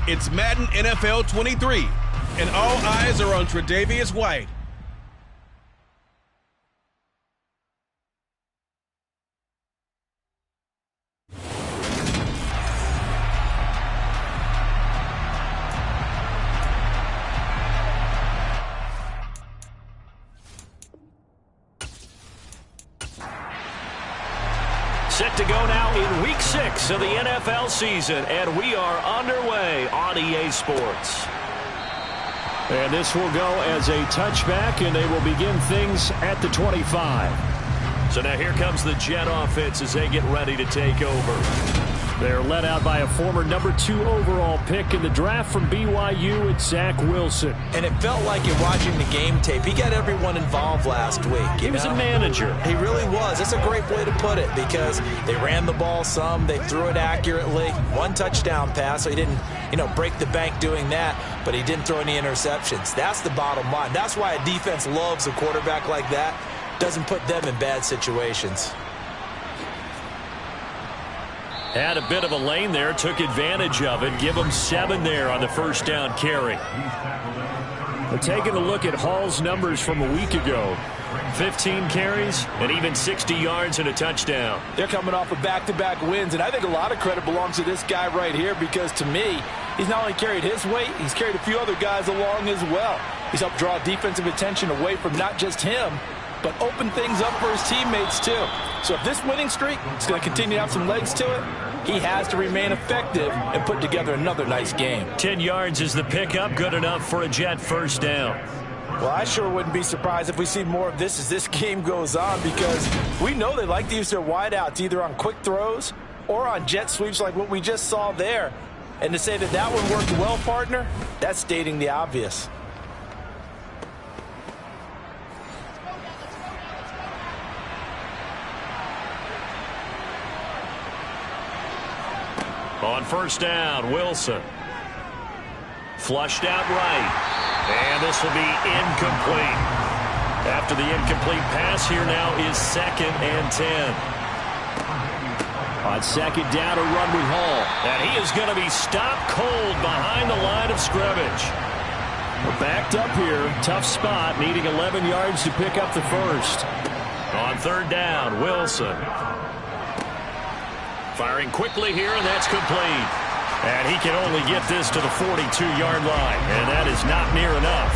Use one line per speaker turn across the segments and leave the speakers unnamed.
It's Madden NFL 23, and all eyes are on Tre'Davious White.
Set to go now in Week 6 of the NFL season, and we are underway on EA Sports. And this will go as a touchback, and they will begin things at the 25. So now here comes the Jet offense as they get ready to take over. They're led out by a former number 2 overall pick in the draft from BYU. It's Zach Wilson.
And it felt like in watching the game tape, he got everyone involved last week.
He was a manager.
He really was. That's a great way to put it because they ran the ball some. They threw it accurately. 1 touchdown pass, so he didn't, break the bank doing that, but he didn't throw any interceptions. That's the bottom line. That's why a defense loves a quarterback like that. Doesn't put them in bad situations.
Had a bit of a lane there, took advantage of it. Give him 7 there on the first down carry. We're taking a look at Hall's numbers from a week ago. 15 carries and even 60 yards and a touchdown.
They're coming off of back-to-back wins, and I think a lot of credit belongs to this guy right here because, to me, he's not only carried his weight, he's carried a few other guys along as well. He's helped draw defensive attention away from not just him, but open things up for his teammates, too. So if this winning streak is going to continue to have some legs to it, he has to remain effective and put together another nice game.
10 yards is the pickup, good enough for a Jet first down.
Well, I sure wouldn't be surprised if we see more of this as this game goes on because we know they like to use their wideouts either on quick throws or on jet sweeps like what we just saw there. And to say that that one worked well, partner, that's stating the obvious.
On first down, Wilson. Flushed out right. And this will be incomplete. After the incomplete pass, here now is 2nd and 10. On second down, a run with Hall. And he is going to be stopped cold behind the line of scrimmage. We're backed up here. Tough spot, needing 11 yards to pick up the first. On third down, Wilson. Firing quickly here, and that's complete. And he can only get this to the 42-yard line, and that is not near enough.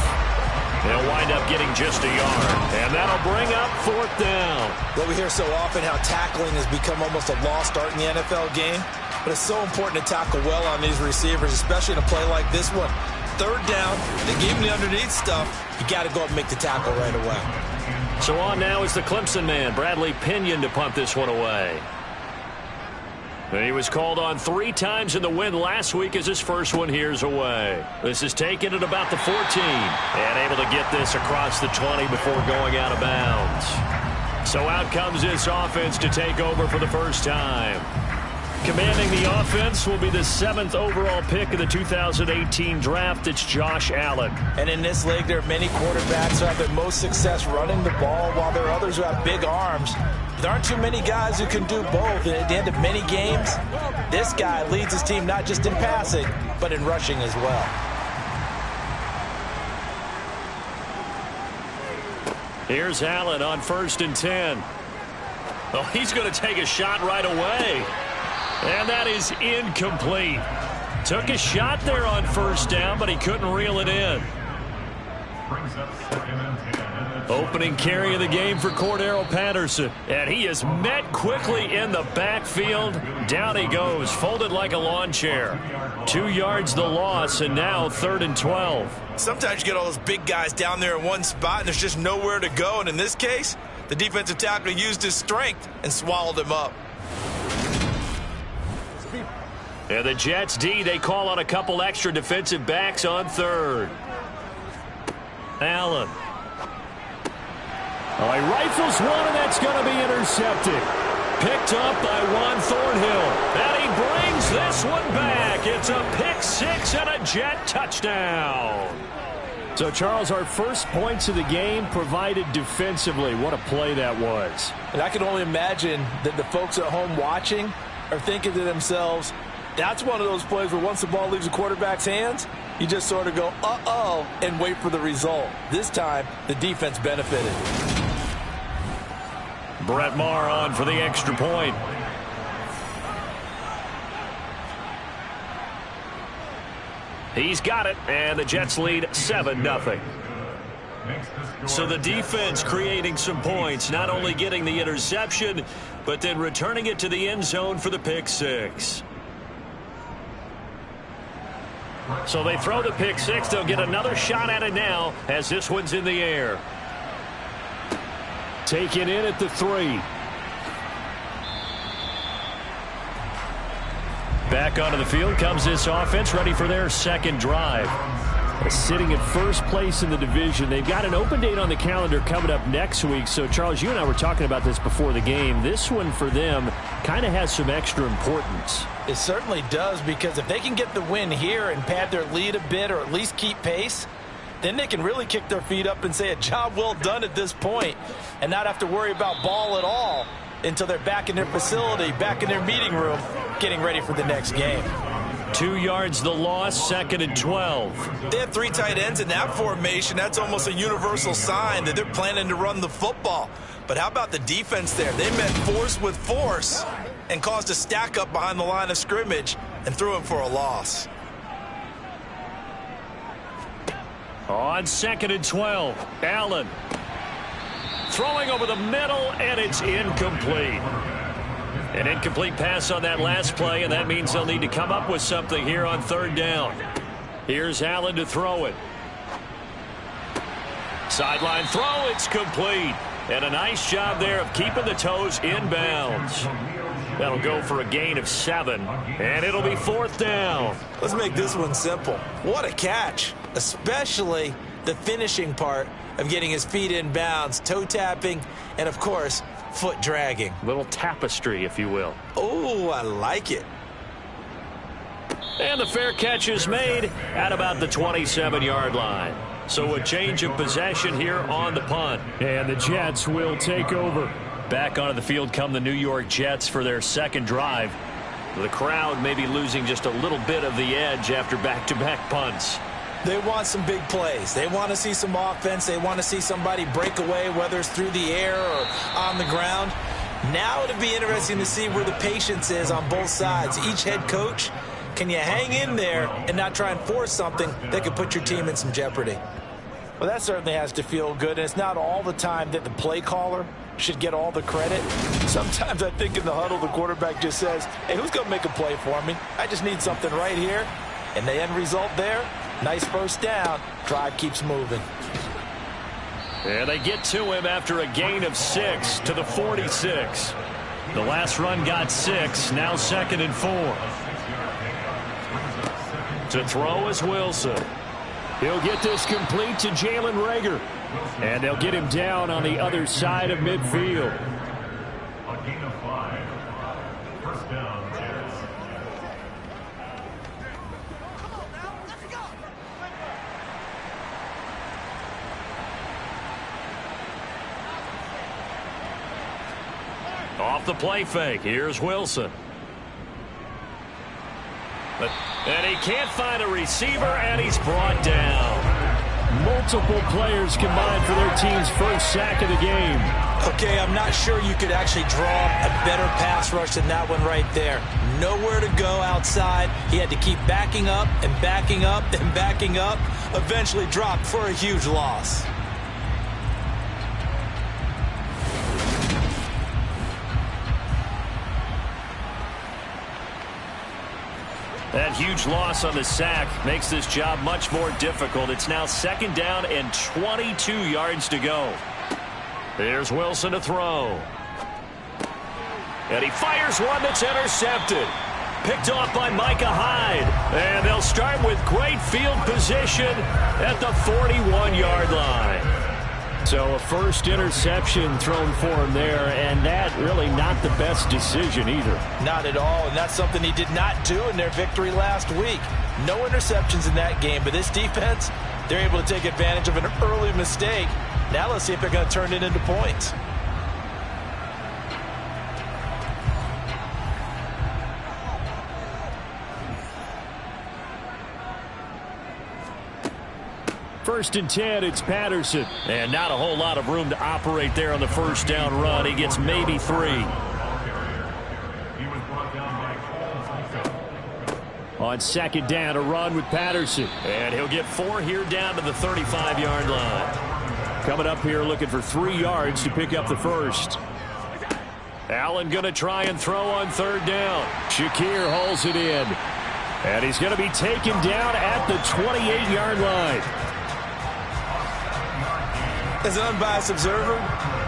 They'll wind up getting just a yard, and that'll bring up 4th down.
Well, we hear so often how tackling has become almost a lost art in the NFL game, but it's so important to tackle well on these receivers, especially in a play like this one. Third down, they gave him the underneath stuff. You got to go up and make the tackle right away.
So on now is the Clemson man, Bradley Pinion, to punt this one away. He was called on 3 times in the win last week as his first one here's away. This is taken at about the 14 and able to get this across the 20 before going out of bounds. So out comes this offense to take over for the first time. Commanding the offense will be the 7th overall pick of the 2018 draft. It's Josh Allen.
And in this league, there are many quarterbacks who have the most success running the ball, while there are others who have big arms. There aren't too many guys who can do both. And at the end of many games, this guy leads his team not just in passing, but in rushing as well.
Here's Allen on 1st and 10. Oh, he's going to take a shot right away. And that is incomplete. Took a shot there on first down, but he couldn't reel it in. Opening carry of the game for Cordero Patterson. And he is met quickly in the backfield. Down he goes, folded like a lawn chair. 2 yards the loss, and now 3rd and 12.
Sometimes you get all those big guys down there in one spot, and there's just nowhere to go. And in this case, the defensive tackle used his strength and swallowed him up.
And the Jets D, they call on a couple extra defensive backs on 3rd. Allen. Oh, he rifles one, and that's going to be intercepted. Picked up by Juan Thornhill. And he brings this one back. It's a pick 6 and a Jet touchdown. So, Charles, our first points of the game provided defensively. What a play that was.
And I can only imagine that the folks at home watching are thinking to themselves, That's one of those plays where once the ball leaves the quarterback's hands, you just sort of go, uh-oh, and wait for the result. This time, the defense benefited.
Brett Maher on for the extra point. He's got it, and the Jets lead 7-0. So the defense creating some points, not only getting the interception, but then returning it to the end zone for the pick six. So they throw the pick six. They'll get another shot at it now as this one's in the air. Taken in at the 3. Back onto the field comes this offense, ready for their second drive. Sitting at first place in the division. They've got an open date on the calendar coming up next week. So, Charles, you and I were talking about this before the game. This one for them kind of has some extra importance.
It certainly does, because if they can get the win here and pad their lead a bit or at least keep pace, then they can really kick their feet up and say a job well done at this point and not have to worry about ball at all until they're back in their facility, back in their meeting room, getting ready for the next game.
2 yards the loss, 2nd and 12.
They have 3 tight ends in that formation. That's almost a universal sign that they're planning to run the football. But how about the defense there? They met force with force and caused a stack up behind the line of scrimmage and threw him for a loss.
On 2nd and 12, Allen throwing over the middle, and it's incomplete. An incomplete pass on that last play, and that means they'll need to come up with something here on 3rd down. Here's Allen to throw it. Sideline throw, it's complete. And a nice job there of keeping the toes in bounds. That'll go for a gain of 7, and it'll be 4th down.
Let's make this one simple. What a catch, especially the finishing part of getting his feet in bounds, toe tapping, and, of course, foot dragging.
Little tapestry, if you will.
Oh, I like it.
And the fair catch is made at about the 27-yard line. So a change of possession here on the punt. And the Jets will take over. Back onto the field come the New York Jets for their second drive. The crowd may be losing just a little bit of the edge after back-to-back punts.
They want some big plays. They want to see some offense. They want to see somebody break away, whether it's through the air or on the ground. Now it'll be interesting to see where the patience is on both sides. Each head coach, can you hang in there and not try and force something that could put your team in some jeopardy?
Well, that certainly has to feel good, and it's not all the time that the play caller should get all the credit. Sometimes I think in the huddle the quarterback just says, hey, who's going to make a play for me? I just need something right here. And the end result there, nice first down. Drive keeps moving.
And they get to him after a gain of 6 to the 46. The last run got 6, now 2nd and 4. To throw is Wilson. He'll get this complete to Jalen Reagor. And they'll get him down on the other side of midfield.
A gain of 5. First down, Jets.
Off the play fake, here's Wilson. And he can't find a receiver, and he's brought down. Multiple players combined for their team's first sack of the game.
Okay, I'm not sure you could actually draw a better pass rush than that one right there. Nowhere to go outside. He had to keep backing up and backing up and backing up. Eventually dropped for a huge loss.
That huge loss on the sack makes this job much more difficult. It's now 2nd down and 22 yards to go. There's Wilson to throw. And he fires one that's intercepted. Picked off by Micah Hyde. And they'll start with great field position at the 41-yard line. So a first interception thrown for him there, and that really not the best decision either.
Not at all, and that's something he did not do in their victory last week. No interceptions in that game, but this defense, they're able to take advantage of an early mistake. Now let's see if they're going to turn it into points.
First and 10, it's Patterson. And not a whole lot of room to operate there on the first down run. He gets maybe 3. On second down, a run with Patterson. And he'll get 4 here down to the 35-yard line. Coming up here looking for 3 yards to pick up the first. Allen going to try and throw on third down. Shakir hauls it in. And he's going to be taken down at the 28-yard line.
As an unbiased observer,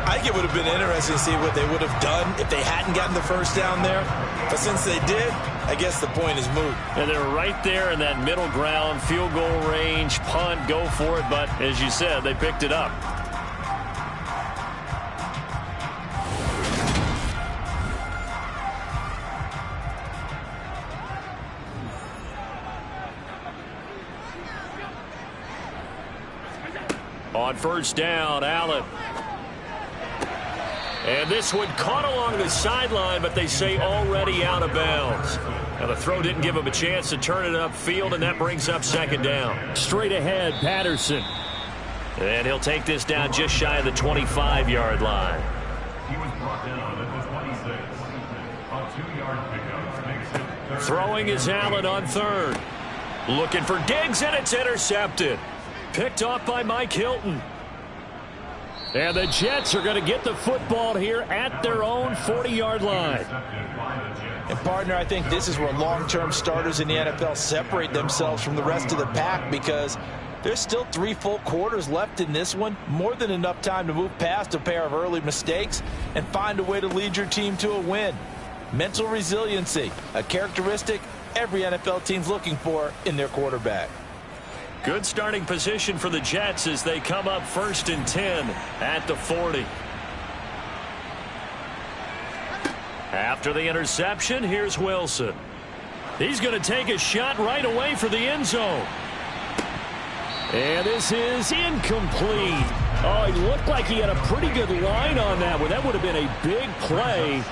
I think it would have been interesting to see what they would have done if they hadn't gotten the first down there. But since they did, I guess the point is moot.
And they're right there in that middle ground, field goal range, punt, go for it. But as you said, they picked it up. On first down, Allen. And this one caught along the sideline, but they say already out of bounds. Now the throw didn't give him a chance to turn it upfield, and that brings up second down. Straight ahead, Patterson. And he'll take this down just shy of the 25-yard line.
He was brought down at the 26. A 2-yard pickup makes it 3rd.
Throwing is Allen on third. Looking for Diggs, and it's intercepted. Picked off by Mike Hilton. And the Jets are going to get the football here at their own 40-yard line.
And, partner, I think this is where long-term starters in the NFL separate themselves from the rest of the pack, because there's still 3 full quarters left in this one. More than enough time to move past a pair of early mistakes and find a way to lead your team to a win. Mental resiliency, a characteristic every NFL team's looking for in their quarterback.
Good starting position for the Jets as they come up first and 10 at the 40. After the interception, here's Wilson. He's going to take a shot right away for the end zone. And this is incomplete. Oh, he looked like he had a pretty good line on that one. That would have been a big play,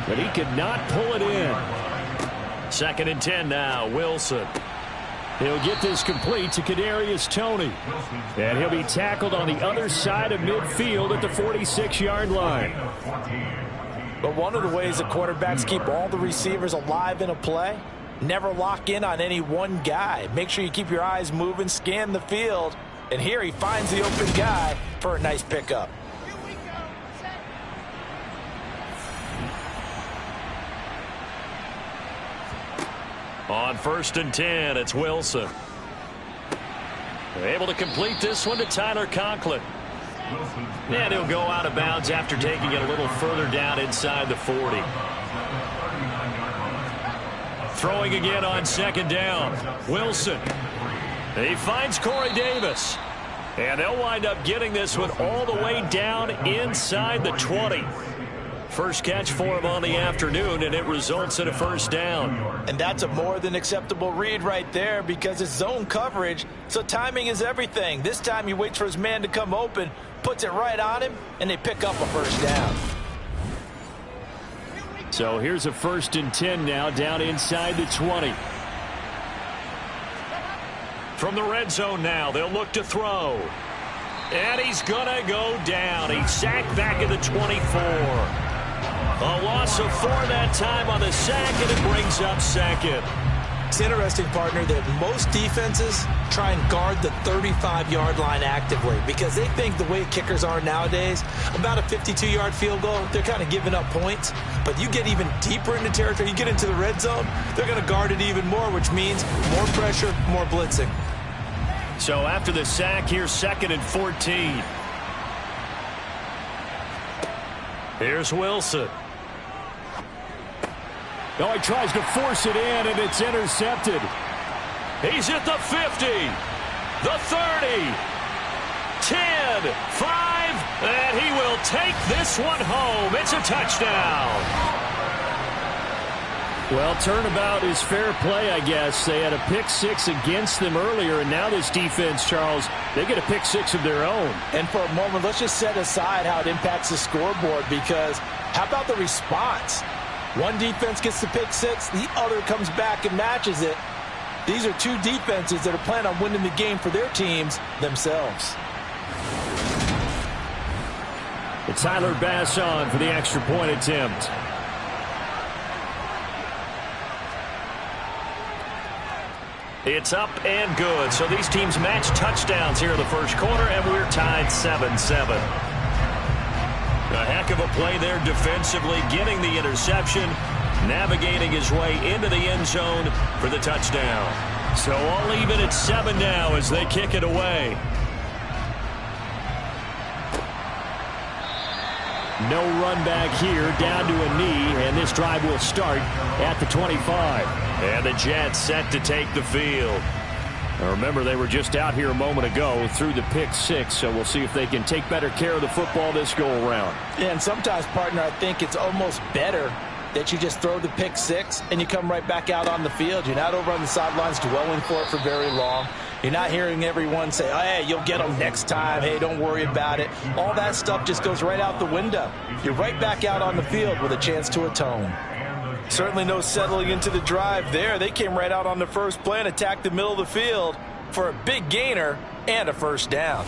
but he could not pull it in. Second and 10 now, Wilson. He'll get this complete to Kadarius Toney. And he'll be tackled on the other side of midfield at the 46-yard line.
But one of the ways the quarterbacks keep all the receivers alive in a play, never lock in on any one guy. Make sure you keep your eyes moving, scan the field. And here he finds the open guy for a nice pickup.
On first and 10, it's Wilson. They're able to complete this one to Tyler Conklin. And he'll go out of bounds after taking it a little further down inside the 40. Throwing again on second down. Wilson. He finds Corey Davis. And they'll wind up getting this one all the way down inside the 20. First catch for him on the afternoon, and it results in a first down.
And that's a more than acceptable read right there, because it's zone coverage, so timing is everything. This time he waits for his man to come open, puts it right on him, and they pick up a first down.
So here's a first and 10 now down inside the 20. From the red zone now, they'll look to throw. And he's going to go down. He's sacked back at the 24. A loss of 4 that time on the sack, and it brings up second.
It's interesting, partner, that most defenses try and guard the 35-yard line actively because they think the way kickers are nowadays, about a 52-yard field goal, they're kind of giving up points. But you get even deeper into territory, you get into the red zone, they're going to guard it even more, which means more pressure, more blitzing.
So after the sack, here's second and 14. Here's Wilson. Oh, he tries to force it in, and it's intercepted. He's at the 50, the 30, 10, 5, and he will take this one home. It's a touchdown. Well, turnabout is fair play, I guess. They had a pick 6 against them earlier, and now this defense, Charles, they get a pick 6 of their own.
And for a moment, let's just set aside how it impacts the scoreboard, because how about the response? One defense gets the pick 6, the other comes back and matches it. These are two defenses that are planning on winning the game for their teams themselves.
It's Tyler Bass on for the extra point attempt. It's up and good. So these teams match touchdowns here in the first quarter, and we're tied 7-7. A heck of a play there defensively, getting the interception, navigating his way into the end zone for the touchdown. So all even at 7 now as they kick it away. No run back here, down to a knee, and this drive will start at the 25. And the Jets set to take the field. Now remember, they were just out here a moment ago through the pick 6, so we'll see if they can take better care of the football this go-around.
Yeah, and sometimes, partner, I think it's almost better that you just throw the pick 6 and you come right back out on the field. You're not over on the sidelines dwelling for it for very long. You're not hearing everyone say, oh, hey, you'll get them next time. Hey, don't worry about it. All that stuff just goes right out the window. You're right back out on the field with a chance to atone. Certainly no settling into the drive there. They came right out on the first play and attacked the middle of the field for a big gainer and a first down.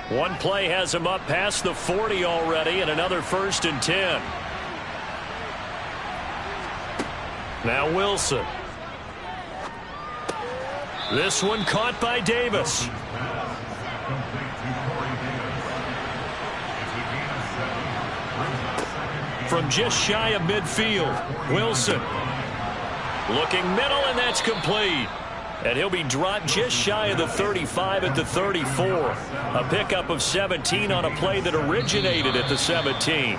One play has him up past the 40 already, and another 1st and 10. Now Wilson. This one caught by Davis. From just shy of midfield, Wilson. Looking middle, and that's complete. And he'll be dropped just shy of the 35 at the 34. A pickup of 17 on a play that originated at the 17.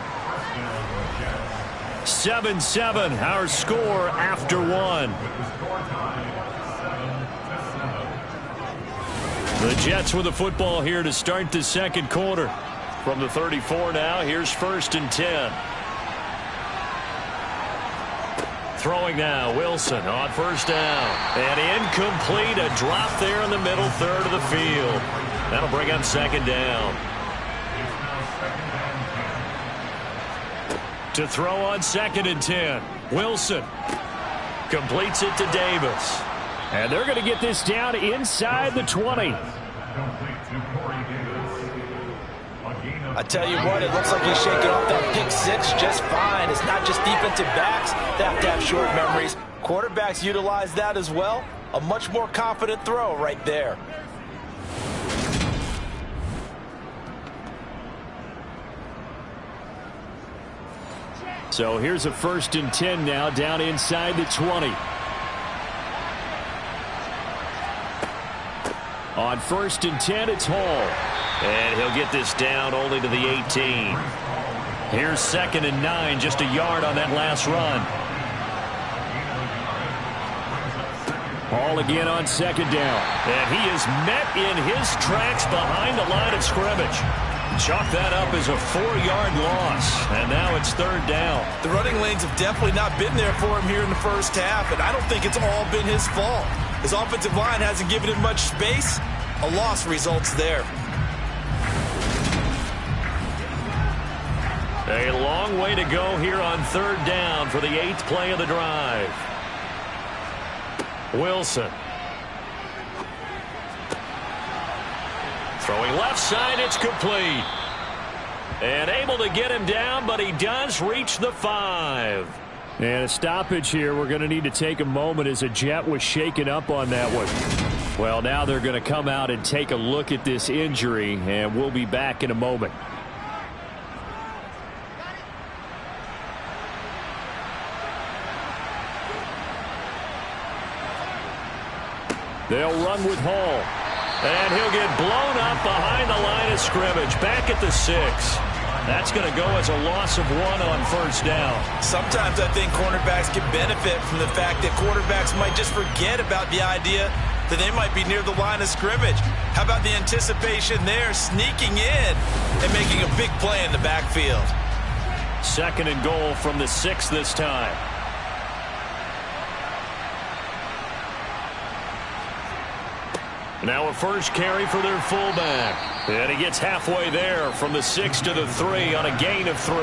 7-7, our score after 1. The Jets with the football here to start the second quarter. From the 34 now, here's 1st and 10. Throwing now, Wilson on 1st down. And incomplete, a drop there in the middle third of the field. That'll bring up 2nd down. To throw on 2nd and 10. Wilson completes it to Davis. And they're going to get this down inside the 20.
I tell you what, it looks like he's shaking off that pick 6 just fine. It's not just defensive backs that have to have short memories. Quarterbacks utilize that as well. A much more confident throw right there.
So here's a 1st and 10 now, down inside the 20. On 1st and 10, it's Hall. And he'll get this down only to the 18. Here's 2nd and 9, just a yard on that last run. Hall again on 2nd down. And he is met in his tracks behind the line of scrimmage. Chalk that up as a 4-yard loss. And now it's 3rd down.
The running lanes have definitely not been there for him here in the first half, and I don't think it's all been his fault. His offensive line hasn't given him much space. A loss results there.
A long way to go here on 3rd down for the 8th play of the drive. Wilson. Throwing left side, it's complete. And able to get him down, but he does reach the 5. And a stoppage here. We're going to need to take a moment as a Jet was shaken up on that one. Well, now they're going to come out and take a look at this injury, and we'll be back in a moment. They'll run with Hall. And he'll get blown up behind the line of scrimmage. Back at the 6. That's going to go as a loss of 1 on 1st down.
Sometimes I think cornerbacks can benefit from the fact that quarterbacks might just forget about the idea that they might be near the line of scrimmage. How about the anticipation there, sneaking in and making a big play in the backfield?
2nd and goal from the 6 this time. Now a first carry for their fullback. And he gets halfway there from the 6 to the 3 on a gain of 3.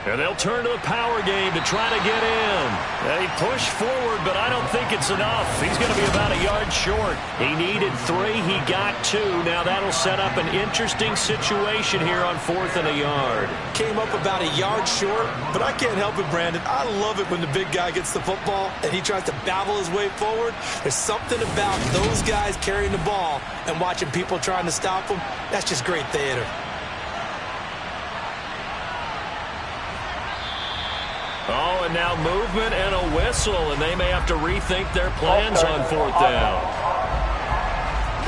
And they'll turn to the power game to try to get in. They push forward, but I don't think it's enough. He's going to be about a yard short. He needed 3. He got 2. Now that'll set up an interesting situation here on 4th and a yard.
Came up about a yard short, but I can't help it, Brandon. I love it when the big guy gets the football and he tries to battle his way forward. There's something about those guys carrying the ball and watching people trying to stop them. That's just great theater.
Oh, and now movement and a whistle, and they may have to rethink their plans on 4th down.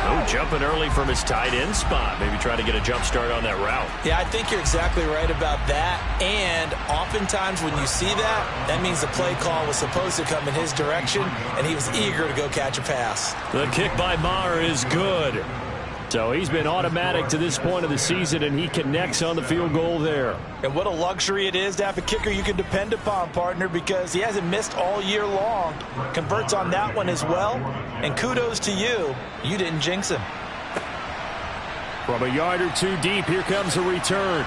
Oh, jumping early from his tight end spot. Maybe try to get a jump start on that route.
Yeah, I think you're exactly right about that. And oftentimes when you see that, that means the play call was supposed to come in his direction, and he was eager to go catch a pass.
The kick by Maher is good. So he's been automatic to this point of the season, and he connects on the field goal there.
And what a luxury it is to have a kicker you can depend upon, partner, because he hasn't missed all year long. Converts on that one as well. And kudos to you. You didn't jinx him.
From a yard or 2 deep, here comes a return.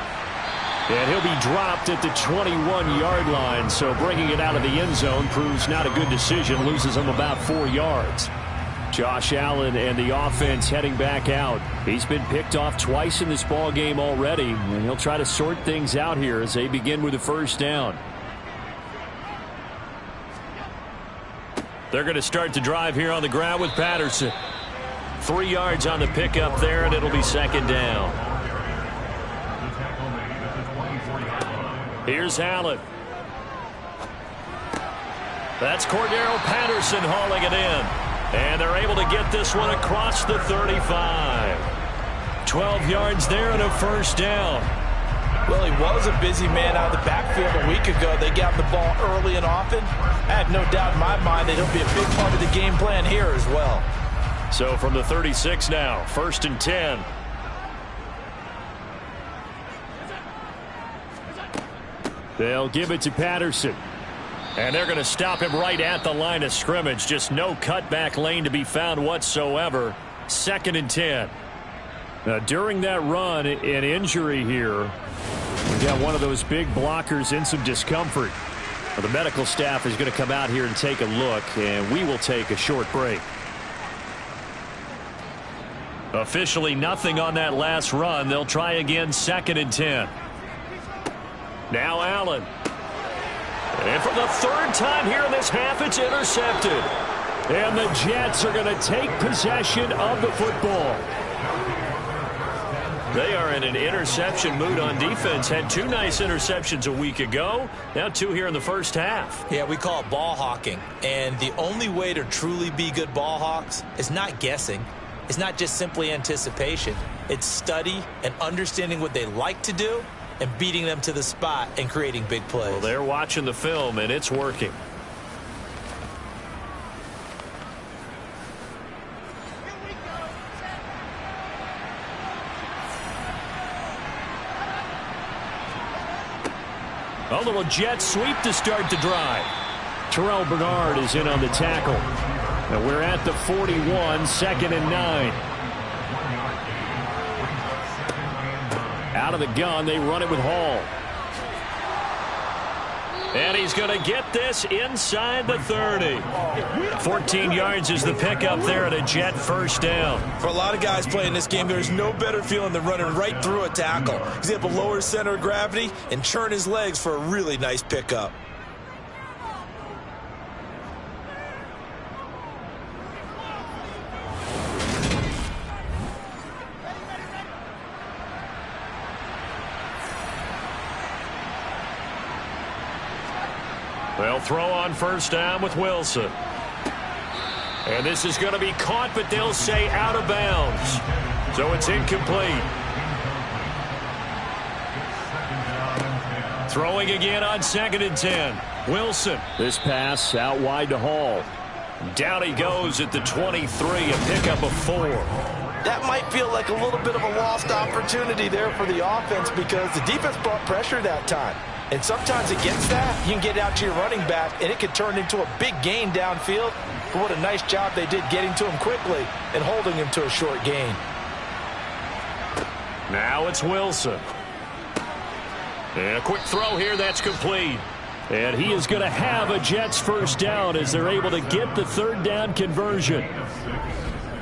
And he'll be dropped at the 21-yard line. So bringing it out of the end zone proves not a good decision. Loses him about 4 yards. Josh Allen and the offense heading back out. He's been picked off twice in this ball game already, and he'll try to sort things out here as they begin with a 1st down. They're going to start to drive here on the ground with Patterson. 3 yards on the pickup there, and it'll be 2nd down. Here's Allen. That's Cordero Patterson hauling it in. And they're able to get this one across the 35. 12 yards there and a 1st down.
Well, he was a busy man out of the backfield a week ago. They got the ball early and often. I have no doubt in my mind that he'll be a big part of the game plan here as well.
So from the 36 now, 1st and 10. They'll give it to Patterson. And they're going to stop him right at the line of scrimmage. Just no cutback lane to be found whatsoever. 2nd and 10. Now, during that run, an injury here. We've got one of those big blockers in some discomfort. Well, the medical staff is going to come out here and take a look, and we will take a short break. Officially nothing on that last run. They'll try again, 2nd and 10. Now Allen. And for the 3rd time here in this half, it's intercepted. And the Jets are going to take possession of the football. They are in an interception mood on defense. Had 2 nice interceptions a week ago. Now 2 here in the 1st half.
Yeah, we call it ball hawking. And the only way to truly be good ball hawks is not guessing. It's not just simply anticipation. It's study and understanding what they like to do and beating them to the spot and creating big plays.
Well, they're watching the film, and it's working. A little jet sweep to start the drive. Terrell Bernard is in on the tackle. And we're at the 41, 2nd and 9. Out of the gun, they run it with Hall. And he's going to get this inside the 30. 14 yards is the pickup there at a Jet 1st down.
For a lot of guys playing this game, there's no better feeling than running right through a tackle. He's able to lower his center of gravity and churn his legs for a really nice pickup.
They'll throw on 1st down with Wilson. And this is going to be caught, but they'll say out of bounds. So it's incomplete. Throwing again on 2nd and 10. Wilson. This pass out wide to Hall. Down he goes at the 23, a pickup of 4.
That might feel like a little bit of a lost opportunity there for the offense because the defense brought pressure that time. And sometimes against that, you can get out to your running back, and it can turn into a big gain downfield. But what a nice job they did getting to him quickly and holding him to a short gain.
Now it's Wilson. And a quick throw here, that's complete. And he is going to have a Jets first down as they're able to get the third down conversion.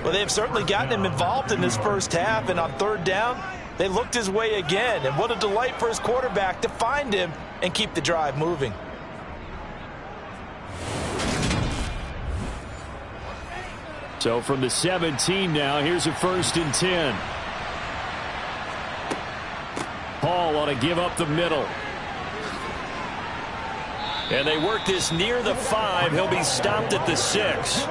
Well, they've certainly gotten him involved in this first half, and on third down, they looked his way again. And what a delight for his quarterback to find him and keep the drive moving.
So from the 17 now, here's a 1st and 10. Hall ought to give up the middle. And they work this near the 5. He'll be stopped at the 6.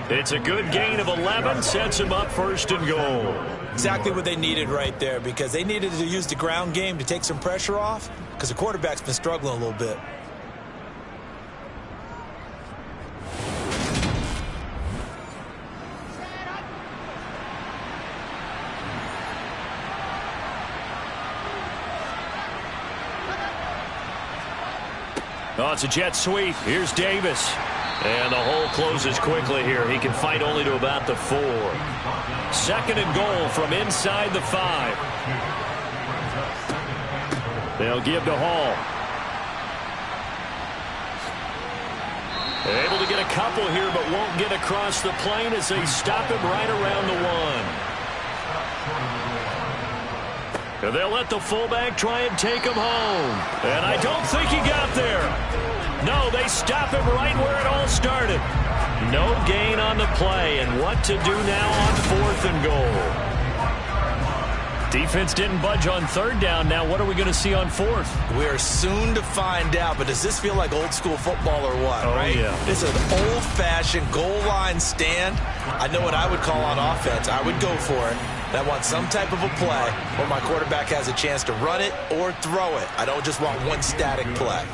It's a good gain of 11, sets him up 1st and goal.
Exactly what they needed right there, because they needed to use the ground game to take some pressure off, because the quarterback's been struggling a little bit.
Oh, it's a jet sweep. Here's Davis. And the hole closes quickly here. He can fight only to about the 4. 2nd and goal from inside the 5. They'll give to Hall. Able to get a couple here, but won't get across the plane as they stop him right around the 1. And they'll let the fullback try and take him home. And I don't think he got there. No, they stop him right where it all started. No gain on the play, and what to do now on 4th and goal. Defense didn't budge on 3rd down. Now what are we going to see on 4th?
We're soon to find out, but does this feel like old school football or what, right?
Yeah.
This is an old-fashioned goal line stand. I know what I would call on offense. I would go for it. I want some type of a play where my quarterback has a chance to run it or throw it. I don't just want one static play.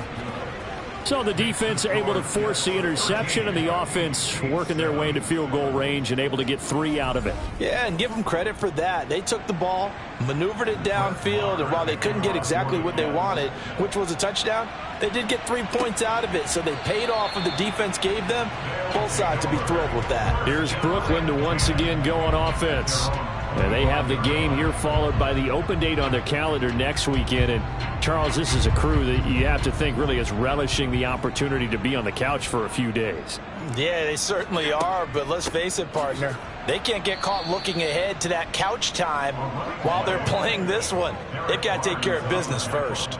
So the defense able to force the interception, and the offense working their way into field goal range and able to get 3 out of it.
Yeah, and give them credit for that. They took the ball, maneuvered it downfield, and while they couldn't get exactly what they wanted, which was a touchdown, they did get 3 points out of it, so they paid off what the defense gave them. Both sides to be thrilled with that.
Here's Brooklyn to once again go on offense. And they have the game here followed by the open date on their calendar next weekend. And, Charles, this is a crew that you have to think really is relishing the opportunity to be on the couch for a few days.
Yeah, they certainly are, but let's face it, partner. They can't get caught looking ahead to that couch time while they're playing this one. They've got to take care of business first.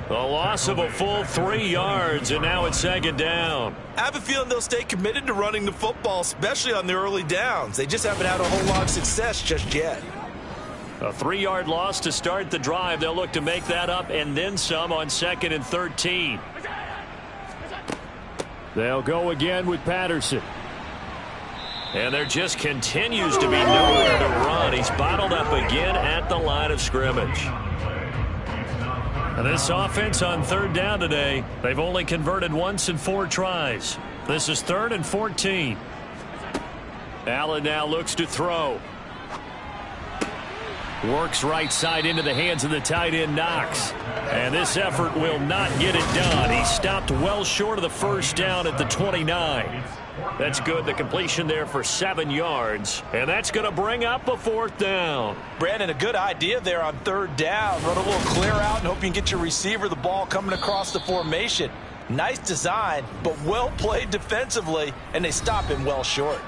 A loss of a full 3 yards, and now it's 2nd down.
I have a feeling they'll stay committed to running the football, especially on the early downs. They just haven't had a whole lot of success just yet.
A 3-yard loss to start the drive. They'll look to make that up and then some on 2nd and 13. They'll go again with Patterson. And there just continues to be nowhere to run. He's bottled up again at the line of scrimmage. And this offense on 3rd down today, they've only converted once in 4 tries. This is 3rd and 14. Allen now looks to throw. Works right side into the hands of the tight end Knox. And this effort will not get it done. He stopped well short of the first down at the 29. That's good. The completion there for 7 yards. And that's going to bring up a 4th down.
Brandon, a good idea there on 3rd down. Run a little clear out and hope you can get your receiver the ball coming across the formation. Nice design, but well played defensively, and they stop him well short.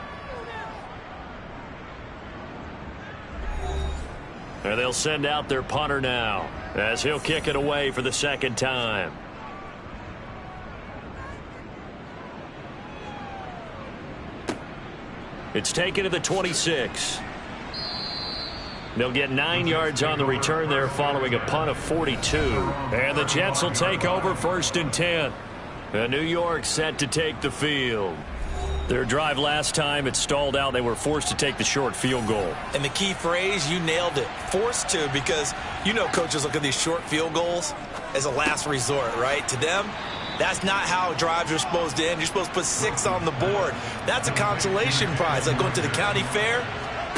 And they'll send out their punter now as he'll kick it away for the 2nd time. It's taken to the 26. They'll get 9 yards on the return there following a punt of 42. And the Jets will take over 1st and 10. And New York set to take the field. Their drive last time, it stalled out. They were forced to take the short field goal.
And the key phrase, you nailed it. Forced to, because you know coaches look at these short field goals as a last resort, right? To them, that's not how drives are supposed to end. You're supposed to put 6 on the board. That's a consolation prize. Like going to the county fair,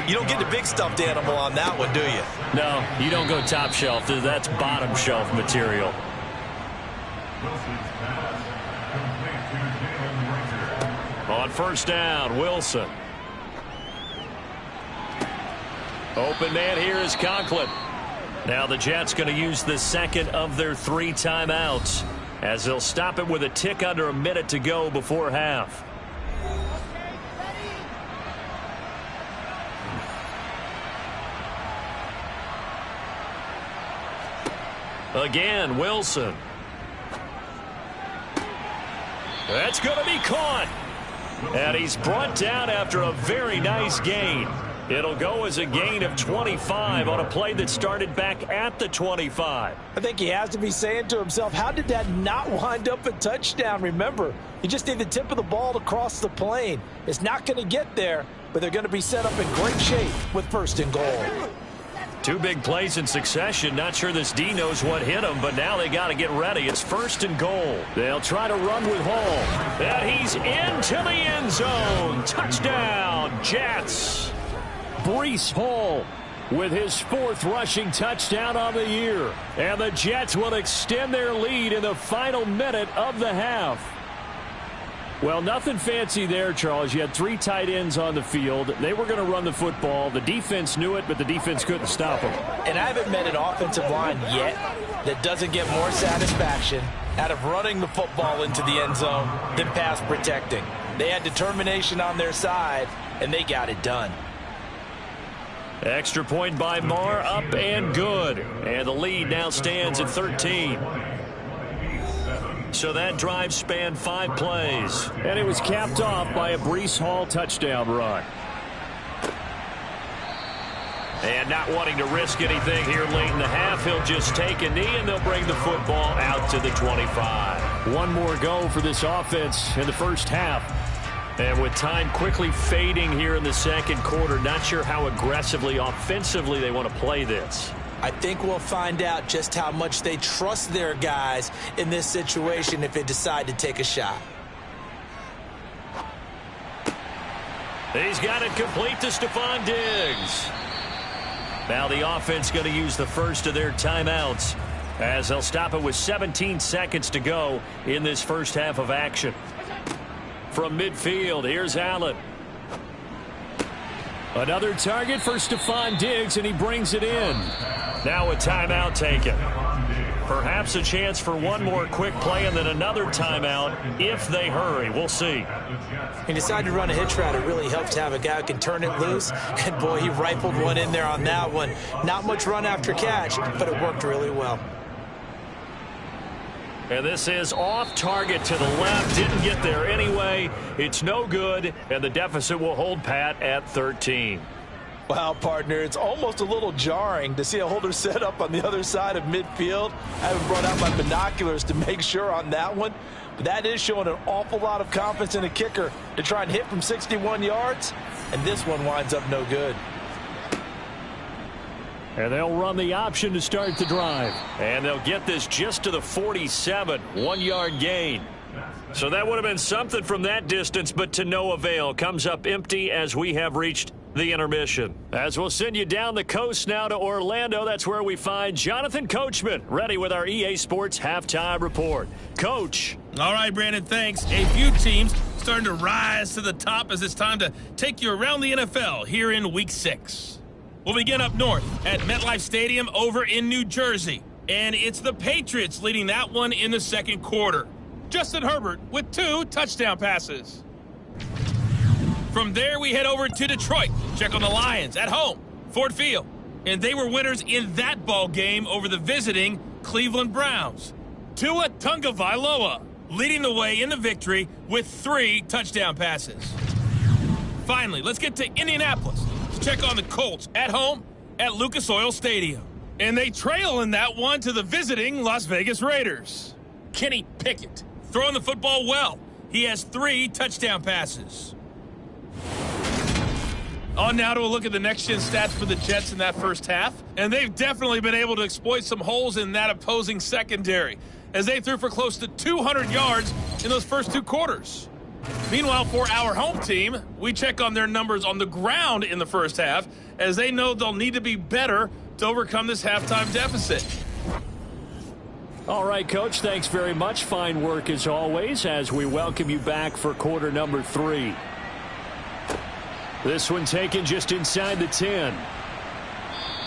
you don't get the big stuffed animal on that one, do you?
No, you don't go top shelf. That's bottom shelf material. On 1st down, Wilson. Open man here is Conklin. Now the Jets going to use the second of their 3 timeouts as they'll stop it with a tick under a minute to go before half. Again, Wilson. That's going to be caught. And he's brought down after a very nice gain. It'll go as a gain of 25 on a play that started back at the 25.
I think he has to be saying to himself, how did that not wind up a touchdown? Remember, you just need the tip of the ball to cross the plane. It's not going to get there, but they're going to be set up in great shape with 1st and goal.
2 big plays in succession. Not sure this D knows what hit him, but now they got to get ready. It's 1st and goal. They'll try to run with Hall. And he's into the end zone. Touchdown, Jets. Breece Hall with his 4th rushing touchdown on the year. And the Jets will extend their lead in the final minute of the half. Well, nothing fancy there, Charles. You had 3 tight ends on the field. They were going to run the football. The defense knew it, but the defense couldn't stop them.
And I haven't met an offensive line yet that doesn't get more satisfaction out of running the football into the end zone than pass protecting. They had determination on their side, and they got it done.
Extra point by Marr, up and good. And the lead now stands at 13. So that drive spanned 5 plays. And it was capped off by a Breece Hall touchdown run. And not wanting to risk anything here late in the half, he'll just take a knee and they'll bring the football out to the 25. One more go for this offense in the first half. And with time quickly fading here in the second quarter, not sure how aggressively, offensively they want to play this.
I think we'll find out just how much they trust their guys in this situation if they decide to take a shot.
He's got it complete to Stephon Diggs. Now the offense going to use the first of their timeouts as they'll stop it with 17 seconds to go in this first half of action. From midfield, here's Allen. Another target for Stephon Diggs, and he brings it in. Now a timeout taken. Perhaps a chance for one more quick play and then another timeout if they hurry. We'll see.
He decided to run a hitch route. It really helps to have a guy who can turn it loose. And, boy, he rifled one in there on that one. Not much run after catch, but it worked really well.
And this is off target to the left. Didn't get there anyway. It's no good, and the deficit will hold pat at 13.
Wow, partner, it's almost a little jarring to see a holder set up on the other side of midfield. I haven't brought out my binoculars to make sure on that one, but that is showing an awful lot of confidence in a kicker to try and hit from 61 yards, and this one winds up no good.
And they'll run the option to start the drive. And they'll get this just to the 47, 1-yard gain. So that would have been something from that distance, but to no avail. Comes up empty as we have reached the intermission. As we'll send you down the coast now to Orlando, that's where we find Jonathan Coachman, ready with our EA Sports Halftime Report. Coach.
All right, Brandon, thanks. A few teams starting to rise to the top as it's time to take you around the NFL here in Week 6. We'll begin up north at MetLife Stadium over in New Jersey. And it's the Patriots leading that one in the second quarter. Justin Herbert with 2 touchdown passes. From there, we head over to Detroit. Check on the Lions at home, Ford Field. And they were winners in that ball game over the visiting Cleveland Browns. Tua Tagovailoa leading the way in the victory with 3 touchdown passes. Finally, let's get to Indianapolis to check on the Colts at home at Lucas Oil Stadium. And they trail in that one to the visiting Las Vegas Raiders. Kenny Pickett throwing the football well. He has 3 touchdown passes. On now to a look at the next-gen stats for the Jets in that first half. And they've definitely been able to exploit some holes in that opposing secondary, as they threw for close to 200 yards in those first 2 quarters. Meanwhile, for our home team, we check on their numbers on the ground in the first half, as they know they'll need to be better to overcome this halftime deficit.
All right, Coach, thanks very much. Fine work as always as we welcome you back for quarter number 3. This one taken just inside the 10.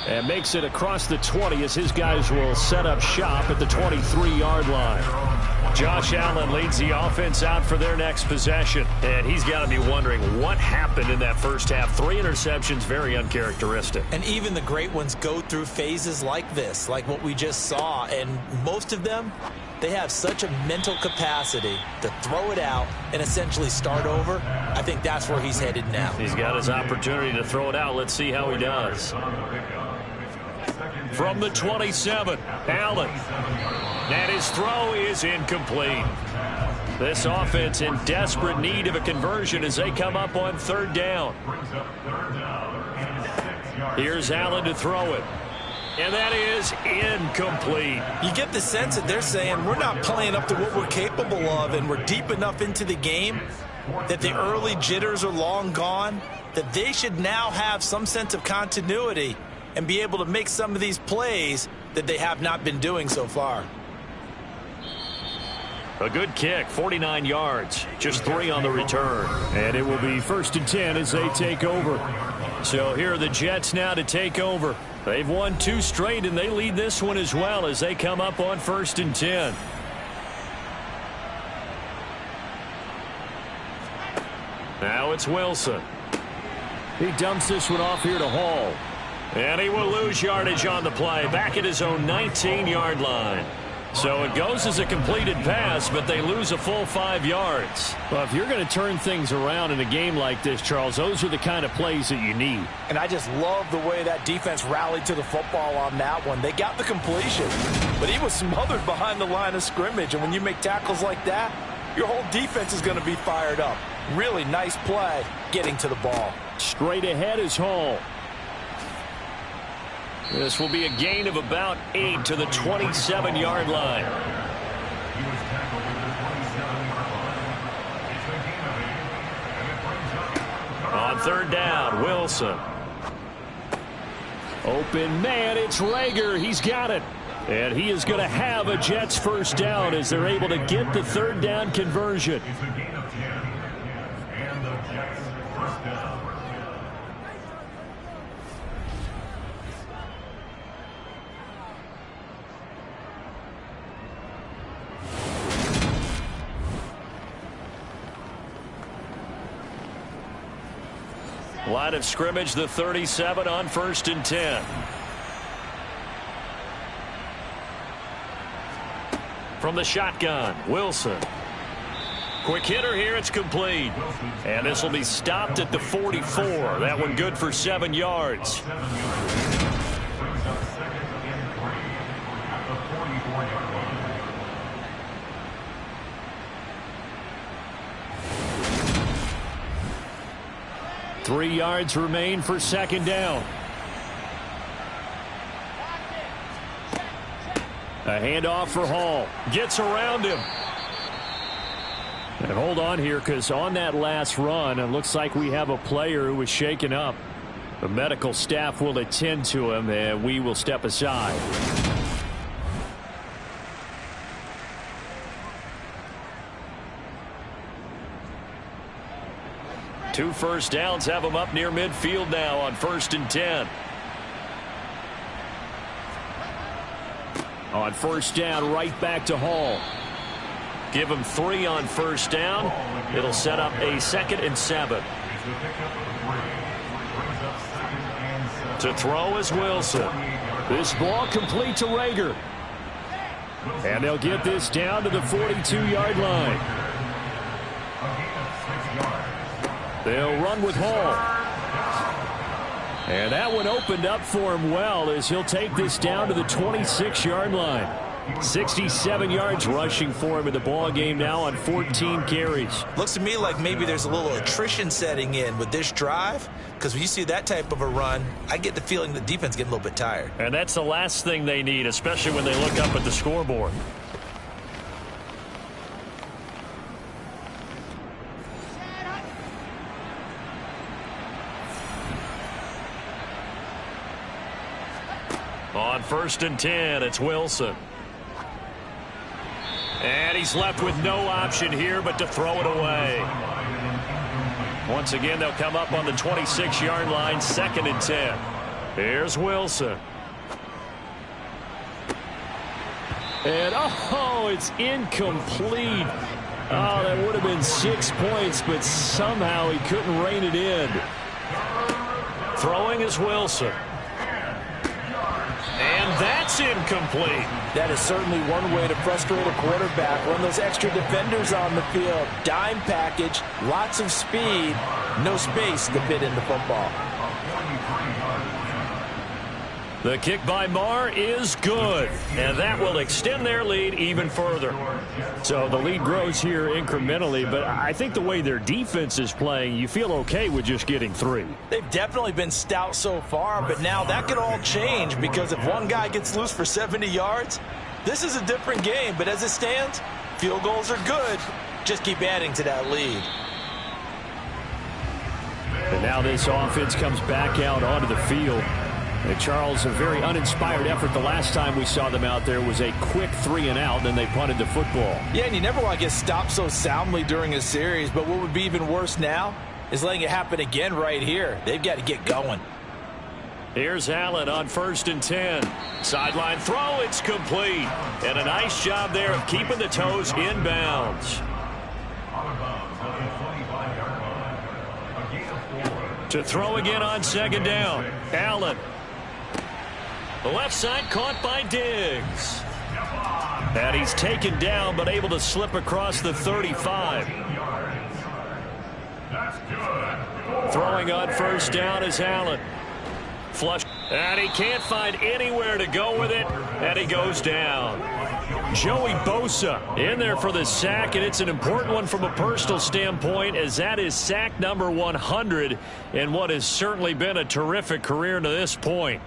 And makes it across the 20 as his guys will set up shop at the 23-yard line. Josh Allen leads the offense out for their next possession. And he's got to be wondering what happened in that first half. 3 interceptions, very uncharacteristic.
And even the great ones go through phases like this, like what we just saw. And most of them, they have such a mental capacity to throw it out and essentially start over. I think that's where he's headed now.
He's got his opportunity to throw it out. Let's see how he does. From the 27, Allen. And his throw is incomplete. This offense in desperate need of a conversion as they come up on 3rd down. Here's Allen to throw it. And that is incomplete.
You get the sense that they're saying we're not playing up to what we're capable of, and we're deep enough into the game that the early jitters are long gone, that they should now have some sense of continuity and be able to make some of these plays that they have not been doing so far.
A good kick, 49 yards, just 3 on the return. And it will be 1st and 10 as they take over. So here are the Jets now to take over. They've won 2 straight, and they lead this one as well as they come up on 1st and 10. Now it's Wilson. He dumps this one off here to Hall. And he will lose yardage on the play, back at his own 19-yard line. So it goes as a completed pass, but they lose a full 5 yards. Well, if you're going to turn things around in a game like this, Charles, those are the kind of plays that you need.
And I just love the way that defense rallied to the football on that one. They got the completion, but he was smothered behind the line of scrimmage. And when you make tackles like that, your whole defense is going to be fired up. Really nice play getting to the ball.
Straight ahead is Hall. This will be a gain of about 8 to the 27-yard line. On 3rd down, Wilson. Open man, it's Rager. He's got it. And he is going to have a Jets 1st down as they're able to get the 3rd down conversion.
It's a gain of 10. And the Jets 1st down.
Line of scrimmage, the 37 on 1st and 10. From the shotgun, Wilson. Quick hitter here, it's complete. And this will be stopped at the 44. That one good for 7 yards.
Brings up 2nd and 3 at the 44-yard line.
3 yards remain for 2nd down. A handoff for Hall. Gets around him. And hold on here, because on that last run, it looks like we have a player who was shaken up. The medical staff will attend to him, and we will step aside. Two 1st downs have him up near midfield now on 1st and 10. On 1st down, right back to Hall. Give him 3 on 1st down. It'll set up a 2nd and 7. To throw is Wilson. This ball complete to Rager. And they'll get this down to the 42-yard line. They'll run with Hall. And that one opened up for him well as he'll take this down to the 26-yard line. 67 yards rushing for him in the ball game now on 14 carries.
Looks to me like maybe there's a little attrition setting in with this drive, because when you see that type of a run, I get the feeling the defense getting a little bit tired.
And that's the last thing they need, especially when they look up at the scoreboard. On 1st and 10, it's Wilson. And he's left with no option here but to throw it away. Once again, they'll come up on the 26-yard line, 2nd and 10. Here's Wilson. And, oh, it's incomplete. Oh, that would have been 6 points, but somehow he couldn't rein it in. Throwing is Wilson. And that's incomplete.
That is certainly one way to frustrate a quarterback. Run those extra defenders on the field. Dime package, lots of speed, no space to fit in the football.
The kick by Marr is good, and that will extend their lead even further. So the lead grows here incrementally, but I think the way their defense is playing, you feel okay with just getting 3.
They've definitely been stout so far, but now that could all change because if one guy gets loose for 70 yards, this is a different game. But as it stands, field goals are good. Just keep adding to that lead.
And now this offense comes back out onto the field. And Charles, a very uninspired effort the last time we saw them out there was a quick 3-and-out, then they punted the football.
Yeah, and you never want to get stopped so soundly during a series, but what would be even worse now is letting it happen again right here. They've got to get going.
Here's Allen on 1st and 10. Sideline throw, it's complete. And a nice job there of keeping the toes in bounds. To throw again on 2nd down. Allen. The left side caught by Diggs. And he's taken down but able to slip across the 35. Throwing on 1st down is Allen. Flush. And he can't find anywhere to go with it. And he goes down. Joey Bosa in there for the sack, and it's an important one from a personal standpoint as that is sack number 100 in what has certainly been a terrific career to this point.